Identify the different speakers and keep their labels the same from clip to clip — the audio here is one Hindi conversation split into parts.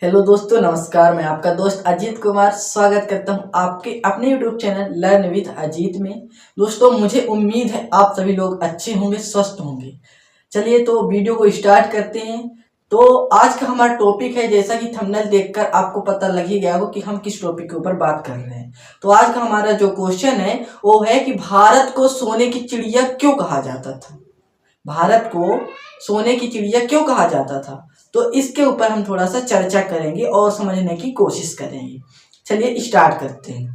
Speaker 1: हेलो दोस्तों, नमस्कार। मैं आपका दोस्त अजीत कुमार स्वागत करता हूं आपके अपने YouTube channel learn with Ajit में। दोस्तों, मुझे उम्मीद है आप सभी लोग अच्छे होंगे, स्वस्थ होंगे। चलिए तो वीडियो को स्टार्ट करते हैं। तो आज का हमारा टॉपिक है, जैसा कि थंबनेल देखकर आपको पता लग ही गया हो कि हम किस टॉपिक के ऊपर बात कर रहे हैं। तो आज का हमारा जो क्वेश्चन है वो है कि भारत को सोने की चिड़िया क्यों कहा जाता था। भारत को सोने की चिड़िया क्यों कहा जाता था, तो इसके ऊपर हम थोड़ा सा चर्चा करेंगे और समझने की कोशिश करेंगे। चलिए स्टार्ट करते हैं।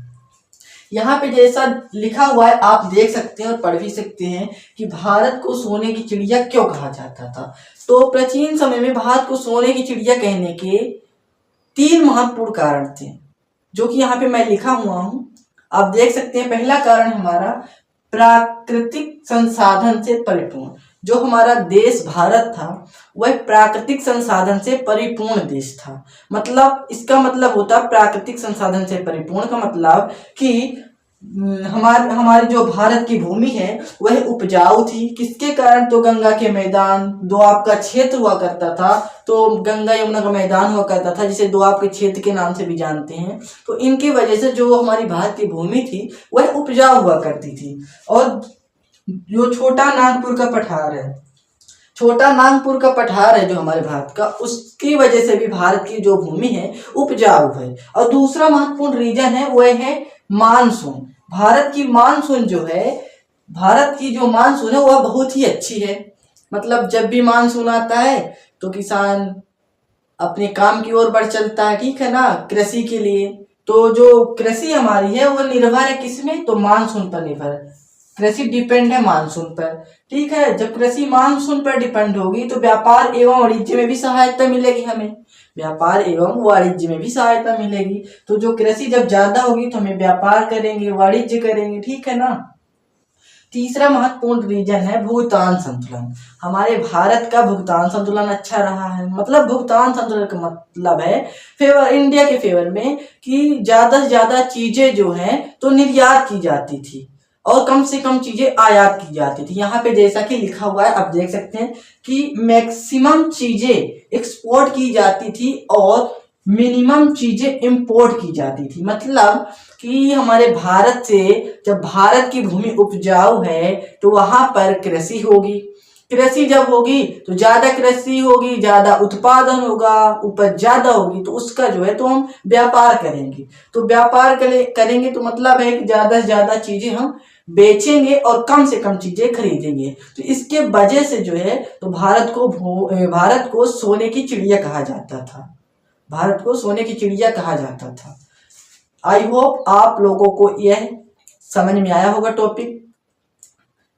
Speaker 1: यहाँ पे जैसा लिखा हुआ है आप देख सकते हैं और पढ़ भी सकते हैं कि भारत को सोने की चिड़िया क्यों कहा जाता था। तो प्राचीन समय में भारत को सोने की चिड़िया कहने के 3 महत्वपूर्ण कारण थे, जो कि यहाँ पे मैं लिखा हुआ हूँ। आप देख सकते हैं। पहला कारण हमारा प्राकृतिक संसाधन से परिपूर्ण। जो हमारा देश भारत था वह प्राकृतिक संसाधन से परिपूर्ण देश था। मतलब इसका मतलब होता प्राकृतिक संसाधन से परिपूर्ण का मतलब कि हमारी जो भारत की भूमि है वह उपजाऊ थी। किसके कारण? तो गंगा के मैदान, दोआब का क्षेत्र हुआ करता था। तो गंगा यमुना का मैदान हुआ करता था, जिसे दोआब के क्षेत्र के नाम से भी जानते हैं। तो इनकी वजह से जो हमारी भारत की भूमि थी वह उपजाऊ हुआ करती थी। और जो छोटा नागपुर का पठार है, छोटा नागपुर का पठार है जो हमारे भारत का, उसकी वजह से भी भारत की जो भूमि है उपजाऊ है। और दूसरा महत्वपूर्ण रीजन है वह है मानसून। भारत की मानसून जो है, भारत की जो मानसून है वह बहुत ही अच्छी है। मतलब जब भी मानसून आता है तो किसान अपने काम की ओर बढ़ चलता है, ठीक है ना, कृषि के लिए। तो जो कृषि हमारी है वो निर्भर है किसमें? तो मानसून पर निर्भर है। कृषि डिपेंड है मानसून पर, ठीक है। जब कृषि मानसून पर डिपेंड होगी तो व्यापार एवं वाणिज्य में भी सहायता मिलेगी हमें। व्यापार एवं वाणिज्य में भी सहायता मिलेगी। तो जो कृषि जब ज्यादा होगी तो हम व्यापार करेंगे, वाणिज्य करेंगे, ठीक है ना। तीसरा महत्वपूर्ण रीजन है भुगतान संतुलन। हमारे भारत का भुगतान संतुलन अच्छा रहा है। मतलब भुगतान संतुलन का मतलब है फेवर, इंडिया के फेवर में, कि ज्यादा से ज्यादा चीजें जो हैं तो निर्यात की जाती थी और कम से कम चीजें आयात की जाती थी। यहाँ पे जैसा कि लिखा हुआ है आप देख सकते हैं कि मैक्सिमम चीजें एक्सपोर्ट की जाती थी और मिनिमम चीजें इंपोर्ट की जाती थी। मतलब कि हमारे भारत से, जब भारत की भूमि उपजाऊ है तो वहां पर कृषि होगी। कृषि जब होगी तो ज्यादा कृषि होगी, ज्यादा उत्पादन होगा, उपज ज्यादा होगी, तो उसका जो है तो हम व्यापार करेंगे। तो व्यापार करेंगे तो मतलब है कि ज्यादा से ज्यादा चीजें हम बेचेंगे और कम से कम चीजें खरीदेंगे। तो इसके वजह से जो है तो भारत को सोने की चिड़िया कहा जाता था। भारत को सोने की चिड़िया कहा जाता था। आई होप आप लोगों को यह समझ में आया होगा टॉपिक।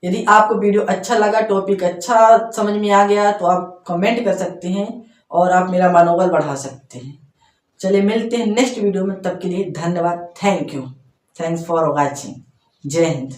Speaker 1: यदि आपको वीडियो अच्छा लगा, टॉपिक अच्छा समझ में आ गया, तो आप कमेंट कर सकते हैं और आप मेरा मनोबल बढ़ा सकते हैं। चलिए मिलते हैं नेक्स्ट वीडियो में, तब के लिए धन्यवाद। Thank you, thanks for watching. जय हिंद।